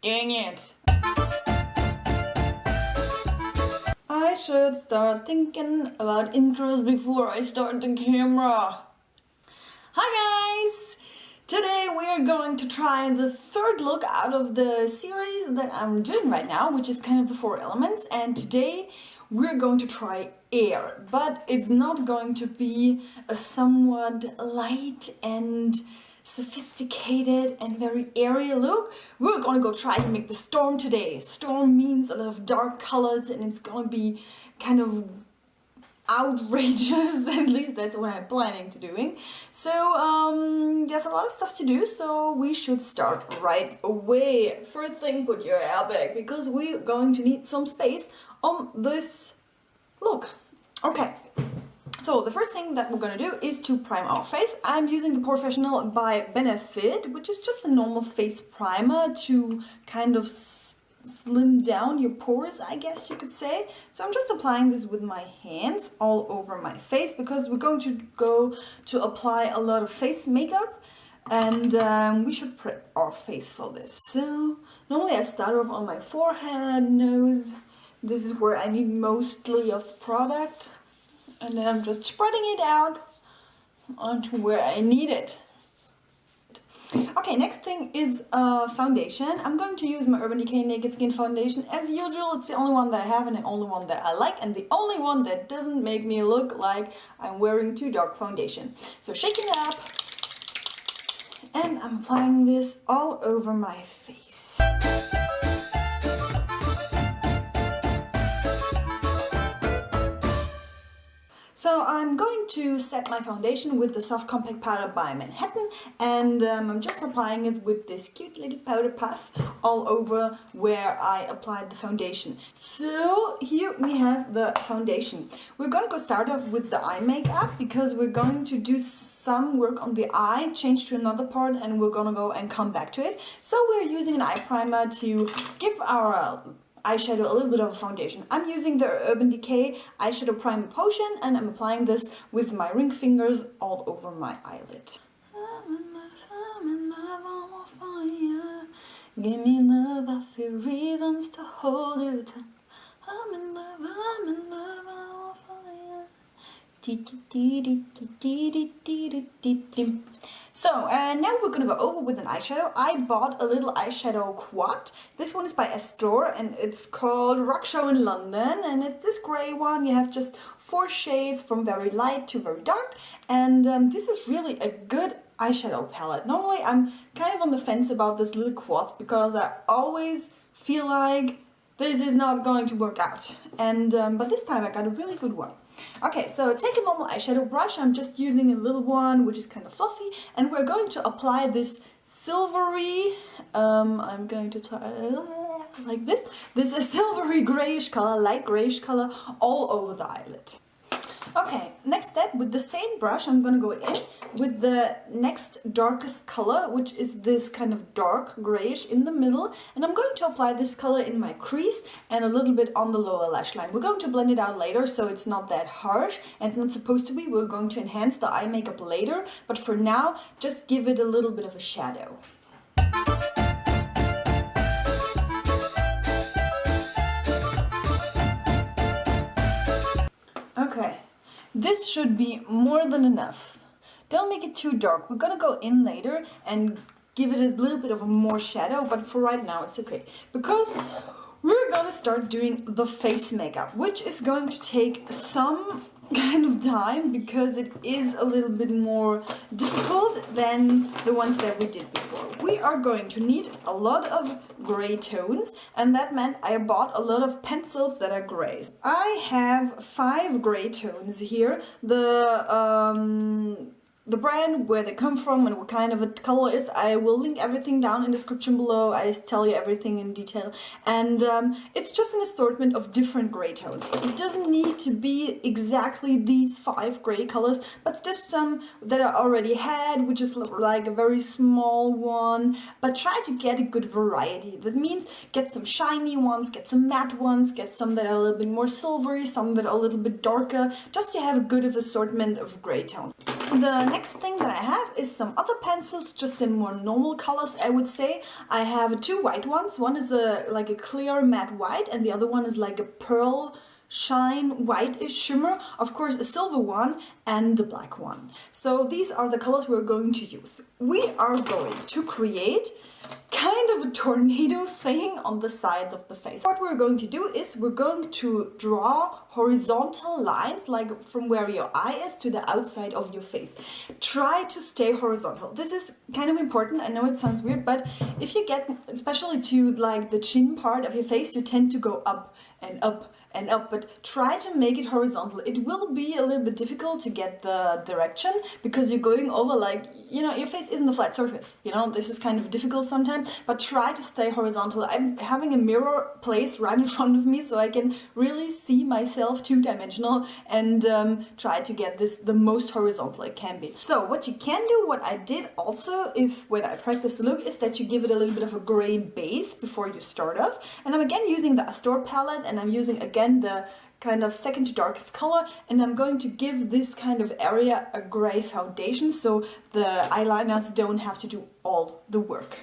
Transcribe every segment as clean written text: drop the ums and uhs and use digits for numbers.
Dang it. I should start thinking about intros before I start the camera. Hi guys! Today we are going to try the third look out of the series that I'm doing right now, which is kind of the 4 elements, and today we're going to try air, but it's not going to be a somewhat light and sophisticated and very airy look. We're gonna go try to make the storm today. Storm means a lot of dark colors and it's gonna be kind of outrageous, at least that's what I'm planning to doing. So there's a lot of stuff to do, so we should start right away. First thing, put your airbag because we're going to need some space on this look. Okay. So the first thing that we're gonna do is to prime our face. I'm using the Professional by Benefit, which is just a normal face primer to kind of slim down your pores, I guess you could say. So I'm just applying this with my hands all over my face because we're going to apply a lot of face makeup, and we should prep our face for this. So normally I start off on my forehead, nose. This is where I need mostly of product. And then I'm just spreading it out onto where I need it. Okay, next thing is foundation. I'm going to use my Urban Decay Naked Skin Foundation. As usual, it's the only one that I have and the only one that I like, and the only one that doesn't make me look like I'm wearing too dark foundation. So shaking it up, and I'm applying this all over my face. So I'm going to set my foundation with the Soft Compact Powder by Manhattan, and I'm just applying it with this cute little powder puff all over where I applied the foundation. So here we have the foundation. We're going to start off with the eye makeup because we're going to do some work on the eye, change to another part, and we're going to go and come back to it. So we're using an eye primer to give our eyeshadow a little bit of a foundation. I'm using the Urban Decay Eyeshadow Primer Potion, and I'm applying this with my ring fingers all over my eyelid. I'm in love, on fire. Give me love, I feel rhythms to hold you tight. I'm in love, on fire. So now we're gonna go over with an eyeshadow. I bought a little eyeshadow quad. This one is by Estor and it's called Rock Show in London, and it's this gray one. You have just 4 shades from very light to very dark, and this is really a good eyeshadow palette. Normally I'm kind of on the fence about this little quads because I always feel like this is not going to work out, and but this time I got a really good one. Okay, so take a normal eyeshadow brush. I'm just using a little one which is kind of fluffy, and we're going to apply this silvery, I'm going to try like this. This is silvery grayish color, light grayish color all over the eyelid. Okay, next step, with the same brush I'm going to go in with the next darkest color, which is this kind of dark grayish in the middle, and I'm going to apply this color in my crease and a little bit on the lower lash line. We're going to blend it out later so it's not that harsh, and it's not supposed to be. We're going to enhance the eye makeup later, but for now just give it a little bit of a shadow. Okay. This should be more than enough. Don't make it too dark. We're gonna go in later and give it a little bit of a more shadow, but for right now it's okay. Because we're gonna start doing the face makeup, which is going to take some kind of time because it is a little bit more difficult than the ones that we did before. We are going to need a lot of gray tones, and that meant I bought a lot of pencils that are grays. I have 5 gray tones here. The brand, where they come from and what kind of a color is, I will link everything down in the description below. I tell you everything in detail, and it's just an assortment of different gray tones. It doesn't need to be exactly these 5 gray colors, but just some that I already had, which is like a very small one, but try to get a good variety. That means get some shiny ones, get some matte ones, get some that are a little bit more silvery, some that are a little bit darker, just to have a good assortment of gray tones. The next thing that I have is some other pencils, just in more normal colors, I would say. I have two white ones. One is like a clear matte white, and the other one is like a pearl shine white-ish shimmer. Of course, a silver one and a black one. So these are the colors we're going to use. We are going to create kind of a tornado thing on the sides of the face. What we're going to do is we're going to draw horizontal lines, like from where your eye is to the outside of your face. Try to stay horizontal. This is kind of important. I know it sounds weird, but if you get especially to like the chin part of your face, you tend to go up and up and up, but try to make it horizontal. It will be a little bit difficult to get the direction because you're going over, like, you know, your face isn't a flat surface, you know, this is kind of difficult sometimes, but try to stay horizontal. I'm having a mirror placed right in front of me so I can really see myself two-dimensional and try to get this the most horizontal it can be. So what you can do, what I did also when I practice the look, is that you give it a little bit of a gray base before you start off. And I'm again using the Astor palette, and I'm using again the kind of second to darkest color, and I'm going to give this kind of area a gray foundation so the eyeliners don't have to do all the work.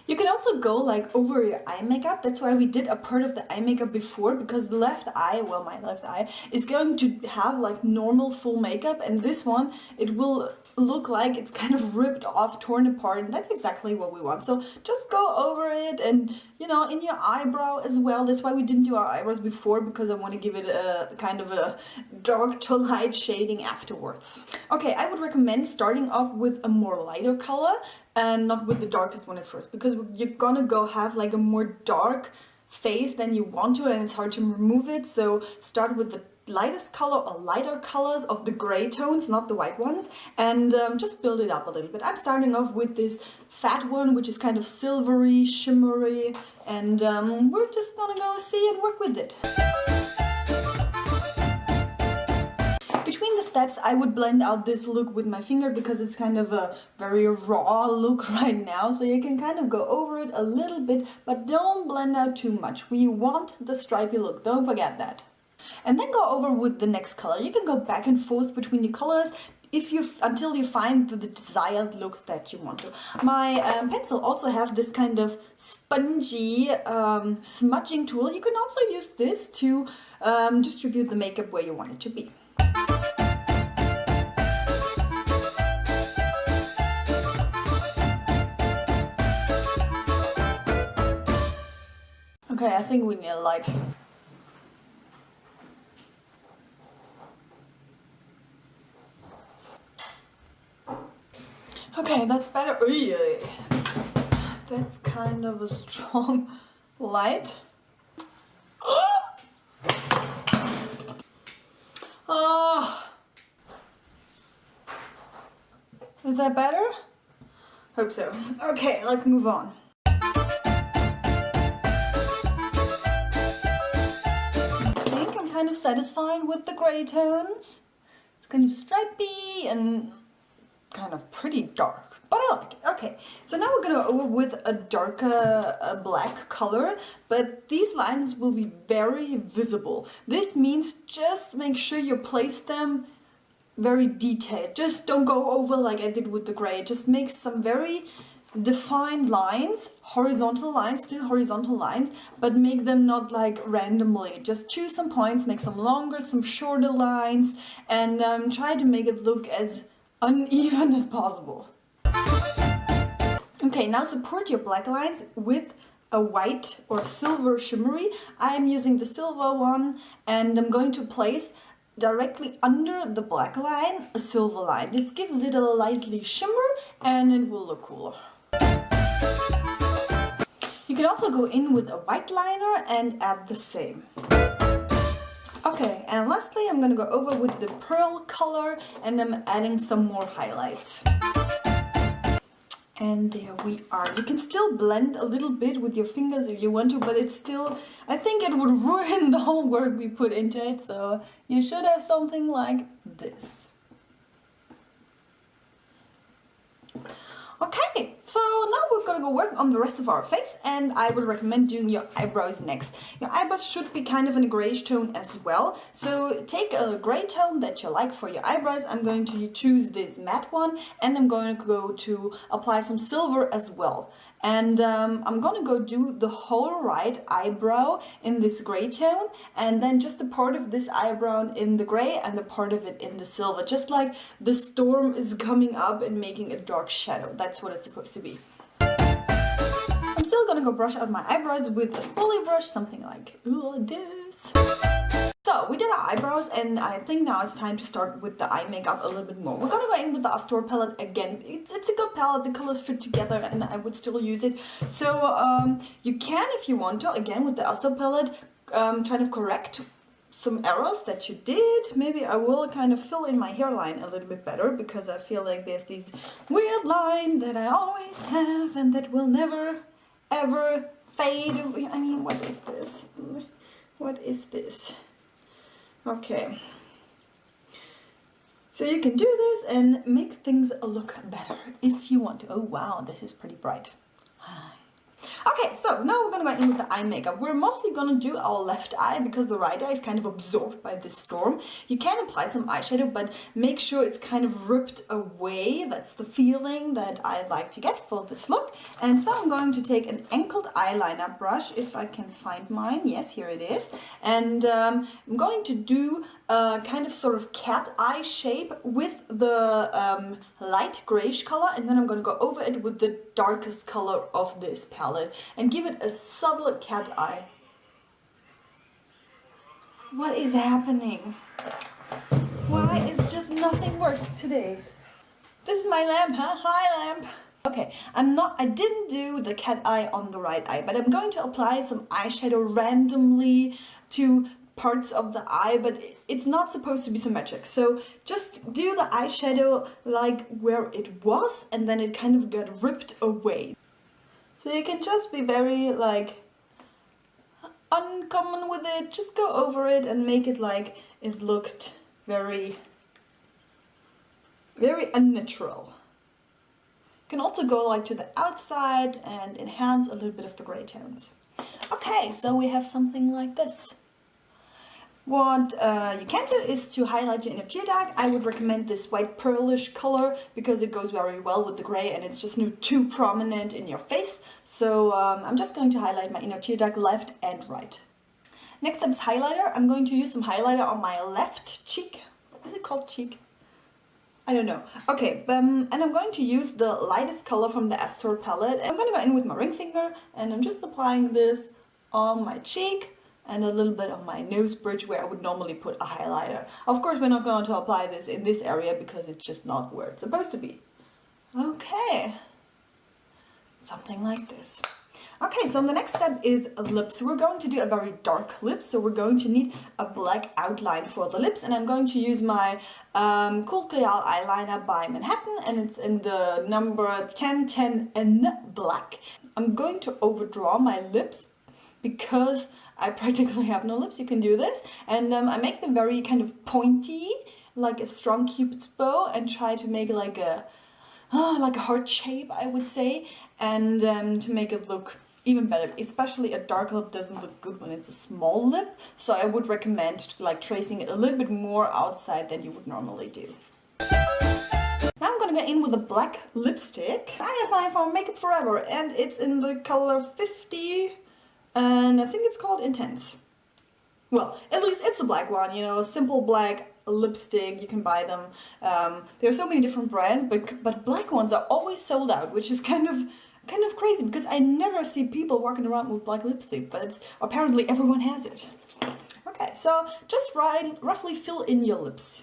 You can also go like over your eye makeup. That's why we did a part of the eye makeup before, because the left eye, well, my left eye is going to have like normal full makeup, and this one, it will look like it's kind of ripped off, torn apart, and that's exactly what we want. So just go over it, and you know, in your eyebrow as well. That's why we didn't do our eyebrows before, because I want to give it a kind of a dark to light shading afterwards. Okay, I would recommend starting off with a more lighter color and not with the darkest one at first, because you're gonna go have like a more dark face than you want to, and it's hard to remove it. So start with the lightest color or lighter colors of the gray tones, not the white ones, and just build it up a little bit. I'm starting off with this fat one, which is kind of silvery, shimmery, and we're just gonna go see and work with it. Between the steps, I would blend out this look with my finger because it's kind of a very raw look right now, so you can kind of go over it a little bit, but don't blend out too much. We want the stripy look, don't forget that. And then go over with the next color. You can go back and forth between the colors until you find the desired look that you want to. My pencil also have this kind of spongy smudging tool. You can also use this to distribute the makeup where you want it to be. Okay, I think we need a light. Okay, that's better. That's kind of a strong light. Oh, is that better? Hope so. Okay, let's move on. I think I'm kind of satisfied with the gray tones. It's kind of stripy and kind of pretty dark, but I like it. Okay, so now we're gonna go over with a darker black color, but these lines will be very visible. This means just make sure you place them very detailed. Just don't go over like I did with the gray. Just make some very defined lines, horizontal lines, still horizontal lines, but make them not like randomly. Just choose some points, make some longer, some shorter lines, and try to make it look as uneven as possible. Okay, now support your black lines with a white or silver shimmery. I'm using the silver one, and I'm going to place directly under the black line a silver line. This gives it a lightly shimmer and it will look cooler. You can also go in with a white liner and add the same. Okay, and lastly I'm gonna go over with the pearl color, and I'm adding some more highlights. And there we are. You can still blend a little bit with your fingers if you want to, but it's still, I think it would ruin the whole work we put into it, so you should have something like this. Okay, so now we're gonna go work on the rest of our face, and I would recommend doing your eyebrows next. Your eyebrows should be kind of in a grayish tone as well. So take a gray tone that you like for your eyebrows. I'm going to choose this matte one, and I'm going to go to apply some silver as well. And I'm gonna go do the whole right eyebrow in this gray tone, and then just a part of this eyebrow in the gray and the part of it in the silver, just like the storm is coming up and making a dark shadow. That's what it's supposed to be. I'm still gonna go brush out my eyebrows with a spoolie brush, something like this. So we did our eyebrows, and I think now it's time to start with the eye makeup a little bit more. We're gonna go in with the Astor palette again. It's a good palette, the colors fit together, and I would still use it. So you can, if you want to, again with the Astor palette, try to correct some errors that you did. Maybe I will kind of fill in my hairline a little bit better, because I feel like there's these weird lines that I always have and that will never ever fade. I mean, what is this? What is this? Okay, so you can do this and make things look better if you want to. Oh wow, this is pretty bright. Okay, so now we're gonna go in with the eye makeup. We're mostly gonna do our left eye because the right eye is kind of absorbed by this storm. You can apply some eyeshadow, but make sure it's kind of ripped away. That's the feeling that I like to get for this look. And so I'm going to take an angled eyeliner brush, if I can find mine. Yes, here it is. And I'm going to do a kind of sort of cat eye shape with the light grayish color, and then I'm going to go over it with the darkest color of this palette and give it a subtle cat eye. What is happening? Why is just nothing worked today? This is my lamp, huh? Hi, lamp. Okay, I didn't do the cat eye on the right eye, but I'm going to apply some eyeshadow randomly to parts of the eye, but it's not supposed to be symmetric. So just do the eyeshadow like where it was, and then it kind of got ripped away. So you can just be very like uncommon with it. Just go over it and make it like it looked very, very unnatural. You can also go like to the outside and enhance a little bit of the gray tones. Okay, so we have something like this. What you can do is to highlight your inner tear duct. I would recommend this white pearlish color because it goes very well with the gray and it's just not too prominent in your face. So I'm just going to highlight my inner tear duct left and right. Next up is highlighter. I'm going to use some highlighter on my left cheek. Is it called cheek? I don't know. Okay, and I'm going to use the lightest color from the Astor palette. I'm going to go in with my ring finger, and I'm just applying this on my cheek and a little bit on my nose bridge where I would normally put a highlighter. Of course, we're not going to apply this in this area because it's just not where it's supposed to be. Okay, something like this. Okay, so the next step is lips. We're going to do a very dark lip, so we're going to need a black outline for the lips, and I'm going to use my Kohl Kajal eyeliner by Manhattan, and it's in the number 1010 in black. I'm going to overdraw my lips because I practically have no lips. You can do this, and I make them very kind of pointy, like a strong cupid's bow, and try to make like a heart shape, I would say, and to make it look even better. Especially a dark lip doesn't look good when it's a small lip, so I would recommend like tracing it a little bit more outside than you would normally do. Now I'm gonna go in with a black lipstick. I have mine from Makeup Forever, and it's in the color 50. And I think it's called Intense. Well, at least it's a black one, you know, a simple black lipstick. You can buy them. There are so many different brands, but black ones are always sold out, which is kind of crazy because I never see people walking around with black lipstick, but apparently everyone has it. Okay, so just roughly fill in your lips.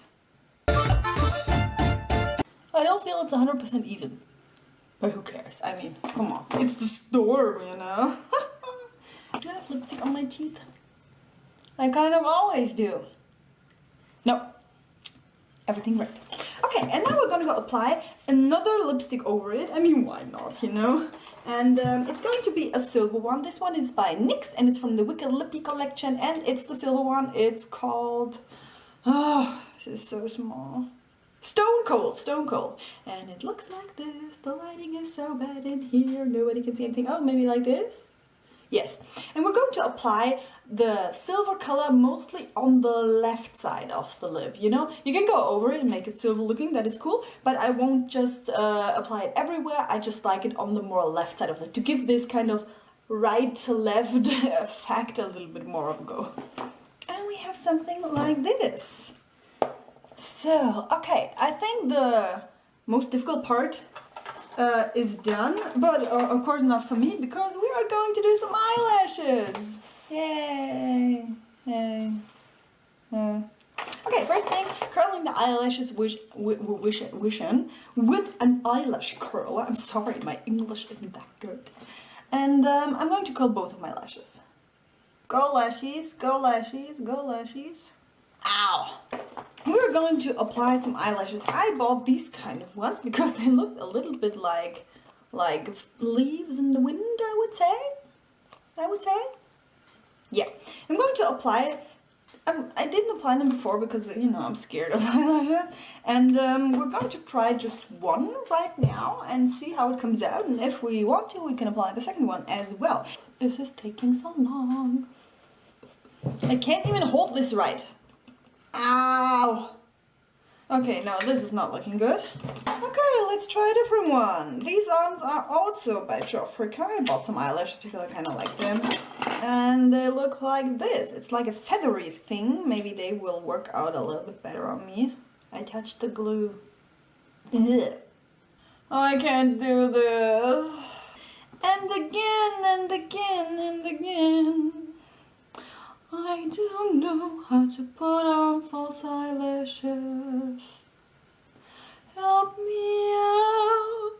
I don't feel it's 100% even, but who cares? I mean, come on, it's the storm, you know. Do I have lipstick on my teeth? I kind of always do. No, everything right. Okay, and now we're gonna go apply another lipstick over it. I mean, why not, you know? And it's going to be a silver one. This one is by NYX, and it's from the Wicked Lippy collection, and it's the silver one. It's called, oh, this is so small. Stone cold, stone cold. And it looks like this. The lighting is so bad in here. Nobody can see anything. Oh, maybe like this? Yes. And we're going to apply the silver color mostly on the left side of the lip, you know? You can go over it and make it silver looking, that is cool. But I won't just apply it everywhere. I just like it on the more left side of it to give this kind of right to left effect a little bit more of a go. And we have something like this. So, okay, I think the most difficult part is done, but of course not for me, because we are going to do some eyelashes. Yay! Yay! Okay, first thing, curling the eyelashes with an eyelash curler. I'm sorry, my English isn't that good. And I'm going to curl both of my lashes. Go lashes, go lashes, go lashes. Ow! We're going to apply some eyelashes. I bought these kind of ones because they look a little bit like leaves in the wind, I would say. Yeah, I'm going to apply, I didn't apply them before because, you know, I'm scared of eyelashes. And we're going to try just one right now and see how it comes out. And if we want to, we can apply the second one as well. This is taking so long. I can't even hold this right. Ow! Okay, no, this is not looking good. Okay, let's try a different one. These ones are also by Jofrica. I bought some eyelashes because I kind of like them. And they look like this. It's like a feathery thing. Maybe they will work out a little bit better on me. I touched the glue. Ugh. I can't do this. And again, and again, and again. I don't know how to put on false eyelashes. Help me out.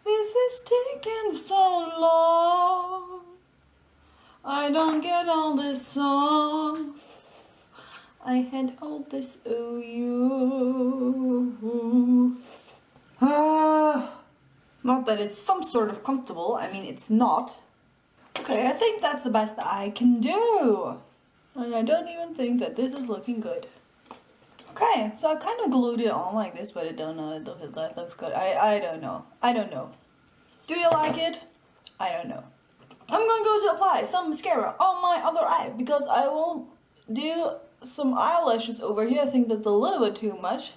This is taking so long. I don't get all this song. I had all this you. Not that it's some sort of comfortable. I mean, it's not. Okay, I think that's the best I can do. And I don't even think that this is looking good. Okay, so I kind of glued it on like this, but I don't know if that looks good. I don't know. I don't know. Do you like it? I don't know. I'm going to go to apply some mascara on my other eye because I won't do some eyelashes over here. I think that's a little bit too much.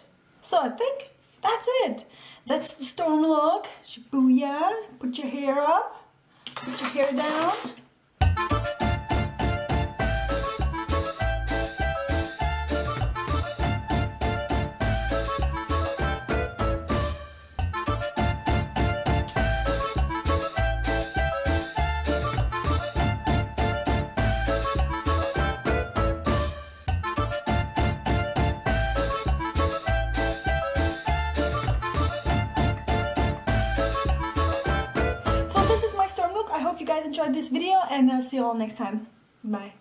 So I think that's it. That's the storm look. Shibuya. Put your hair up. Put your hair down. You guys enjoyed this video and I'll see you all next time. Bye.